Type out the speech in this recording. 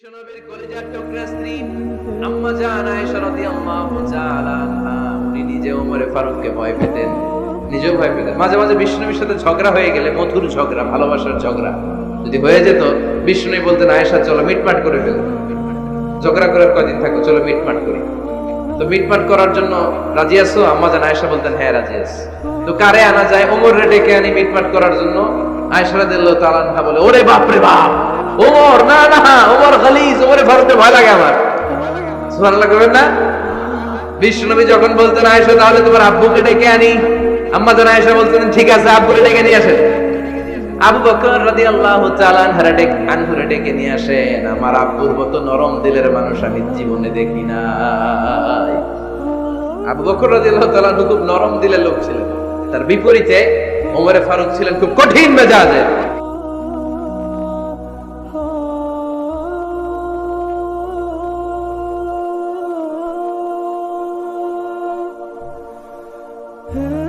বিশ্বনবীর কলিজার টুকরা স্ত্রী আম্মা জান আয়েশা রাদিয়াল্লাহু তাআলা আনহা উনি নিজে ওমরে ফারুককে ভয় পেতেন, নিজেও ভয় পেতেন। মাঝে মাঝে বিশ্বনবীর সাথে ঝগড়া হয়ে গেলে, মধুর ঝগড়া, ভালোবাসার ঝগড়া যদি হয়ে যেত, বিশ্বনবী বলতেন আয়েশা চলো মিটমাট করে ফেলো, ঝগড়া করার কয়দিন থাকো, চলো মিটমাট করি। তো মিটমাট করার জন্য রাজি আছো? আম্মা জান আয়েশা বলতেন হ্যাঁ রাজি আছি। তো কারে আনা যায়? ওমরে ডেকে আনি মিটমাট করার জন্য। আয়েশা রাদিয়াল্লাহু তাআলা আনহা বলে ওরে বাপ রে বাপ, ওমর না না, ওমর খালিজ, ওমরে ফারুককে ভয় লাগে আমার। সুবহানাল্লাহ করবেন না? বিশ্বনবী যখন বলতেন আয়েশা তাহলে তোমার আব্বুকে ডেকে আনি, আম্মা জান আয়েশা বলতেন ঠিক আছে আব্বুকে ডেকে নিয়ে আসেন। আবু বকর রাদিয়াল্লাহু তাআলা আনহুরে ডেকে নিয়ে আসেন। আমার আব্বুর মতো নরম দিলের মানুষ আমি জীবনে দেখি নাই। আবু বকর রাদিয়াল্লাহু তাআলা আনহু খুব নরম দিলের লোক ছিলেন, তার বিপরীতে ওমরে ফারুক ছিলেন খুব কঠিন মেজাজের। Hmm.